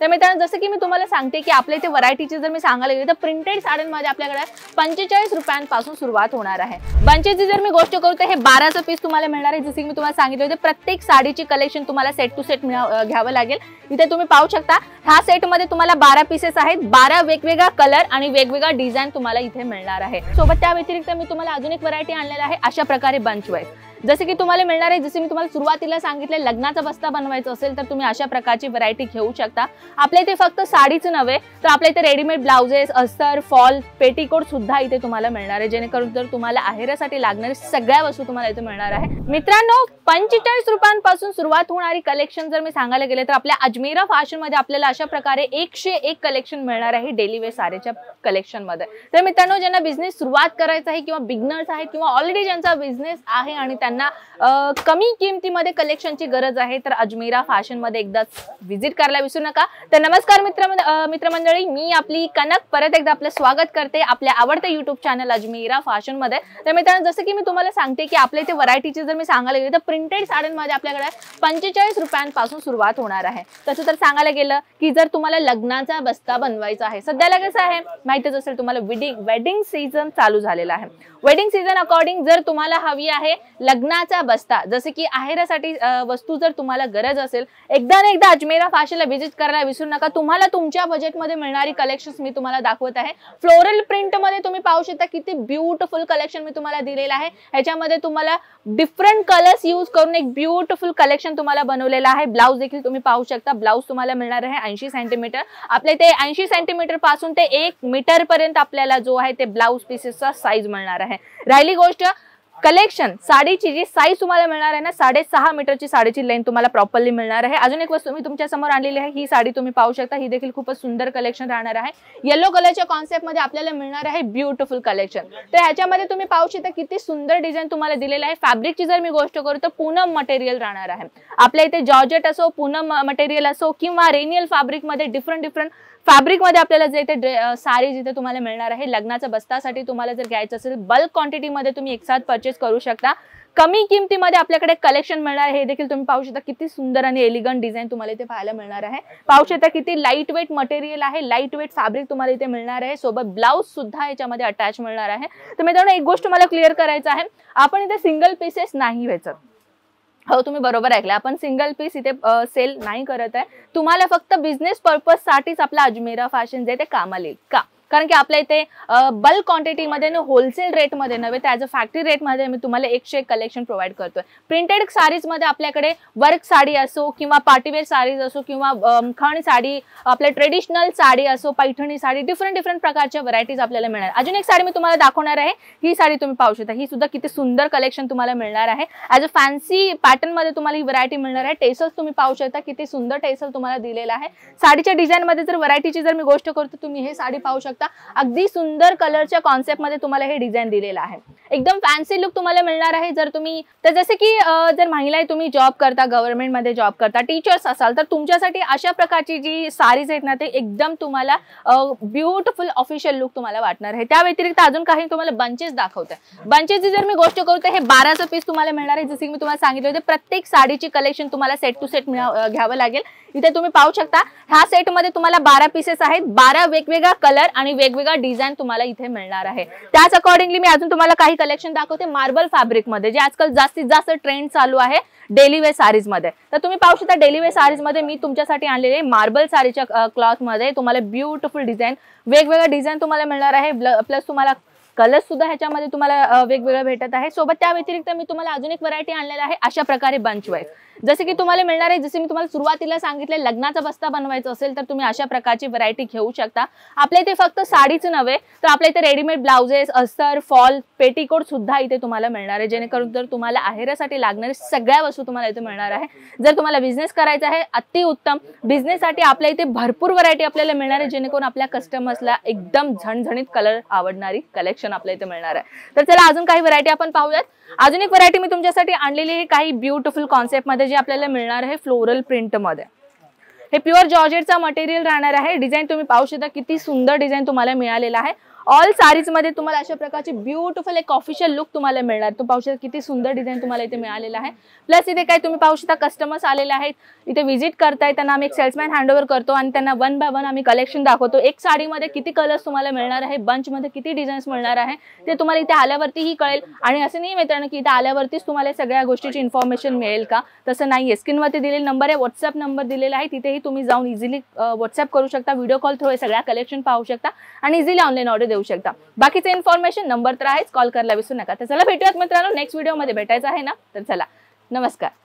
तर मित्रांनो जसं की मी तुम्हाला सांगते की आपल्या इथे व्हरायटीची जर मी सांगायला गेले तर प्रिंटेड साड्यांमध्ये आपल्याकडे 45 रुपयांपासून सुरुवात होणार आहे। बंचेसची जर मी गोष्ट करू तर हे 12चं पीस तुम्हाला मिळणार आहे। जसे की मी तुम्हाला सांगितलं होतं प्रत्येक साडीची कलेक्शन तुम्हाला सेट टू सेट घ्यावं लागेल। इथे तुम्ही पाहू शकता ह्या सेट मध्ये तुम्हाला 12 पीसेस आहेत, 12 वेगवेगळा कलर आणि वेगवेगळा डिझाइन तुम्हाला इथे मिळणार आहे। सोबत त्या व्यतिरिक्त मी तुम्हाला अजून एक व्हरायटी आणलेला आहे अशा प्रकारे बंच वाईज। जसे की तुम्हाला मिळणार आहे, जसे मी तुम्हाला सुरुवातीला सांगितले लग्नाचा बस्ता बनवायचा असेल तर तुम्ही अशा प्रकारची व्हरायटी घेऊ शकता। आपल्या इथे फक्त साडीच नव्हे तर आपल्या इथे रेडीमेड ब्लाउजेस, अस्तर, फॉल, पेटीकोट सुद्धा इथे तुम्हाला मिळणार आहे, जेणेकरून जर तुम्हाला आहेरासाठी लागणारी सगळ्या वस्तू तुम्हाला इथे मिळणार आहे। मित्रांनो 45 रुपयांपासून सुरुवात होणारी कलेक्शन जर मी सांगायला गेले तर आपल्या अजमेरा फॅशन मध्ये आपल्याला अशा प्रकारे 101 कलेक्शन मिळणार आहे डेली वेअर साडीच्या कलेक्शन मध्ये। तर मित्रांनो ज्यांना बिझनेस सुरुवात करायचा आहे किंवा बिगनर्स आहेत किंवा ऑलरेडी ज्यांचा बिझनेस आहे आणि त्यांना कमी किमतीमध्ये कलेक्शनची गरज आहे तर अजमेरा फॅशन मध्ये एकदा विजिट करायला विसरू नका। तर नमस्कार मित्रमंडळी, मी आपली कनक परत एकदा आपलं स्वागत करते आपल्या आवडत्या YouTube चॅनल अजमेरा फॅशन मध्ये। तर मित्रांनो जसं की मी तुम्हाला सांगते की आपल्या इथे व्हरायटीची जर मी सांगायला गेले तर प्रिंटेड साड्यांमध्ये आपल्याकडे 45 रुपयांपासून सुरुवात होणार आहे। तसं तर सांगायला गेलं की जर तुम्हाला लग्नाचा बस्ता बनवायचा आहे, सध्याला कसं आहे माहितीच असेल तुम्हाला वेडिंग सीझन चालू झालेला आहे। वेडिंग सीझन अकॉर्डिंग जर तुम्हाला हवी आहे लग्नाचा बस्ता, जसे की आहेरासाठी वस्तू जर तुम्हाला गरज असेल एकदा ना एकदा अजमेरा फॅशनला विजिट करायला विसरू नका। तुम्हाला तुमच्या बजेटमध्ये मिळणारी कलेक्शन्स मी तुम्हाला दाखवत आहे। फ्लोरल प्रिंट मध्ये तुम्ही पाहू शकता किती ब्यूटिफुल कलेक्शन मी तुम्हाला दिलेलं आहे। ह्याच्यामध्ये तुम्हाला डिफरंट कलर्स यूज करून एक ब्यूटिफुल कलेक्शन तुम्हाला बनवलेलं आहे। ब्लाउज देखील तुम्ही पाहू शकता, ब्लाउज तुम्हाला मिळणार आहे 80 सेंटीमीटर। आपल्या इथे 80 सेंटीमीटर पासून ते 1 मीटर पर्यंत आपल्याला जो आहे ते ब्लाउज पीसेसचा साईज मिळणार आहे। राहिली गोष्ट कलेक्शन, साडीची जी साईज तुम्हाला मिळणार आहे ना 6.5 मीटरची साडीची लेंथ तुम्हाला प्रॉपरली मिळणार आहे। अजून एक वस्तू मी तुमच्या समोर आणलेली आहे, ही साडी तुम्ही पाहू शकता, ही देखील खूपच सुंदर कलेक्शन राहणार आहे। येलो कलरच्या कॉन्सेप्ट मध्ये आपल्याला मिळणार आहे ब्यूटिफुल कलेक्शन। तर ह्याच्यामध्ये तुम्ही पाहू शकता किती सुंदर डिझाइन तुम्हाला दिलेला आहे। फॅब्रिकची जर मी गोष्ट करू तर पूनम मटेरियल राहणार आहे। आपल्या इथे जॉर्जेट असो, पूनम मटेरियल असो किंवा रेनियल फॅब्रिक मध्ये डिफरंट फॅब्रिक मध्ये आपल्याला जे ते साडी जिथे तुम्हाला मिळणार आहे। लग्नाच्या बस्तासाठी तुम्हाला जर घ्यायचं असेल बल्क क्वांटिटी मध्ये तुम्ही एकसाथ परचेस करू शकता। कमी किमतीमध्ये आपल्याकडे कलेक्शन मिळणार आहे। हे देखील तुम्ही पाहू शकता किती सुंदर आणि एलिगंट डिझाइन तुम्हाला इथे पाहायला मिळणार आहे। पाहू शकता किती लाईट वेट मटेरियल आहे, लाईट वेट फॅब्रिक तुम्हाला इथे मिळणार आहे। सोबत ब्लाउज सुद्धा याच्यामध्ये अटॅच मिळणार आहे। तर मित्रांनो एक गोष्ट मला क्लिअर करायचं आहे, आपण इथे सिंगल पीसेस नाही वेचत। हो तुम्ही बरोबर ऐकलं, आपण सिंगल पीस इथे सेल नाही करत आहे। तुम्हाला फक्त बिझनेस पर्पज साठीच आपला अजमेरा फॅशन जे ते कामाला येईल का, कारण की आपल्या इथे बल्क क्वांटिटी मध्ये होलसेल रेट मध्ये नव्हे तर ॲज अ फॅक्टरी रेट मध्ये मी तुम्हाला 101 कलेक्शन प्रोव्हाइड करतोय। प्रिंटेड साडीज मध्ये आपल्याकडे वर्क साडी असो किंवा पार्टीवेअर साडीज असो किंवा खण साडी, आपल्या ट्रेडिशनल साडी असो, पैठणी साडी, डिफरंट प्रकारच्या व्हरायटीज आपल्याला मिळणार। अजून एक साडी मी तुम्हाला दाखवणार आहे, ही साडी तुम्ही पाहू शकता, ही सुद्धा किती सुंदर कलेक्शन तुम्हाला मिळणार आहे। ॲज अ फॅन्सी पॅटर्न मध्ये तुम्हाला ही व्हरायटी मिळणार आहे। टेसल्स तुम्ही पाहू शकता किती सुंदर टेसल तुम्हाला दिलेला आहे। साडीच्या डिझाइन मध्ये जर व्हरायटीची जर मी गोष्ट करतो तुम्ही हे साडी पाहू शकता, अगदी सुंदर कलरच्या कॉन्सेप्ट मध्ये तुम्हाला हे डिझाइन दिलेलं आहे। एकदम फॅन्सी लुक तुम्हाला मिळणार आहे। जर तुम्ही तर जसे की जर महिला तुम्ही जॉब करता, गव्हर्नमेंट मध्ये जॉब करता, टीचर्स असाल तर तुमच्यासाठी अशा प्रकारची जी साडीज आहेत ना ते एकदम तुम्हाला ब्यूटिफुल ऑफिशियल लुक तुम्हाला वाटणार आहे। त्या व्यतिरिक्त अजून काही तुम्हाला बंचेस दाखवते। बंचेसची जर मी गोष्ट करू तर हे 12चं पीस तुम्हाला मिळणार आहे। जसे की मी तुम्हाला सांगितलं होतं प्रत्येक साडीची कलेक्शन तुम्हाला सेट टू सेट घ्यावं लागेल। इथे तुम्ही पाहू शकता ह्या सेट मध्ये तुम्हाला 12 पीसेस आहेत, 12 वेगवेगळा कलर आणि वेगवेगळा डिझाइन तुम्हाला इथे मिळणार आहे। त्याच अकॉर्डिंगली मी अजून तुम्हाला काही कलेक्शन दाखवते मार्बल फॅब्रिक मध्ये, जे आजकाल जास्तीत जास्त ट्रेंड चालू आहे डेली वेअर साडीज मध्ये। तर तुम्ही पाहू शकता डेली वेअर साडीज मध्ये मी तुमच्यासाठी आणलेले मार्बल साडीच्या क्लॉथ मध्ये तुम्हाला ब्यूटिफुल डिझाइन, वेगवेगळा डिझाइन तुम्हाला मिळणार आहे। प्लस तुम्हाला कलर सुद्धा ह्याच्यामध्ये तुम्हाला वेगवेगळं भेटत आहे। सोबत त्या व्यतिरिक्त मी तुम्हाला अजून एक व्हरायटी आणलेला आहे अशा प्रकारे बंच वाईज। जसे की तुम्हाला मिळणार आहे, जसे मी तुम्हाला सुरुवातीला सांगितले लग्नाचा बस्ता बनवायचा असेल तर तुम्ही अशा प्रकारची व्हरायटी घेऊ शकता। आपल्या इथे फक्त साडीच नव्हे तर आपल्या इथे रेडीमेड ब्लाउजेस, अस्तर, फॉल, पेटीकोट सुद्धा इथे तुम्हाला मिळणार आहे, जेणेकरून जर तुम्हाला आहेरासाठी लागणारी सगळ्या वस्तू तुम्हाला इथे मिळणार आहे। जर तुम्हाला बिझनेस करायचा आहे अतिउत्तम, बिझनेससाठी आपल्या इथे भरपूर व्हरायटी आपल्याला मिळणार आहे, जेणेकरून आपल्या कस्टमर्सला एकदम झणझणीत कलर आवडणारी कलेक्शन आपल्या इथे मिळणार आहे। तर चला अजून काही व्हरायटी आपण पाहूयात। अजून एक व्हरायटी मी तुमच्यासाठी आणलेली आहे काही ब्यूटिफुल कॉन्सेप्ट मध्ये, जे आपल्याला मिळणार आहे फ्लोरल प्रिंट मध्ये। हे प्युअर जॉर्जेटचा मटेरियल राहणार आहे। डिझाइन तुम्ही पाहू शकता किती सुंदर डिझाइन तुम्हाला मिळालेला आहे। ऑल साडीज मध्ये तुम्हाला अशा प्रकारची ब्युटिफुल एक ऑफिशियल लुक तुम्हाला मिळणार. तो पाहू शकता किती सुंदर डिझाईन तुम्हाला इथे मिळालेला आहे. प्लस इथे काय तुम्ही पाहू शकता कस्टमर्स आलेले आहेत, इथे व्हिजिट करताय, त्यांना आम्ही एक सेल्समॅन हँडओव्हर करतो आणि त्यांना 1 बाय 1 आम्ही कलेक्शन दाखवतो. एक साडीमध्ये किती कलर्स तुम्हाला मिळणार आहे, बंच मध्ये किती डिझाईन्स मिळणार आहे ते तुम्हाला इथे आल्यावरतीही कळेल. आणि असं नाही मित्रांनो की इथे आल्यावरतीच तुम्हाला सगळ्या गोष्टीची इन्फॉर्मेशन मिळेल का, तसं नाहीये. स्क्रीनवरती दिलेला नंबर आहे, व्हॉट्सअप नंबर दिलेला आहे, तिथेही तुम्ही जाऊन इझिली व्हॉट्सअप करू शकता, व्हिडिओ कॉल थ्रू सगळ्या कलेक्शन पाहू शकता आणि इझिली ऑनलाईन ऑर्डर देऊ शकता. बाकीचे इन्फॉर्मेशन नंबर तर आहेच, कॉल करायला विसरू नका. तर चला भेटूयात मित्रांनो, नेक्स्ट व्हिडिओमध्ये भेटायचं आहे ना, तर चला नमस्कार.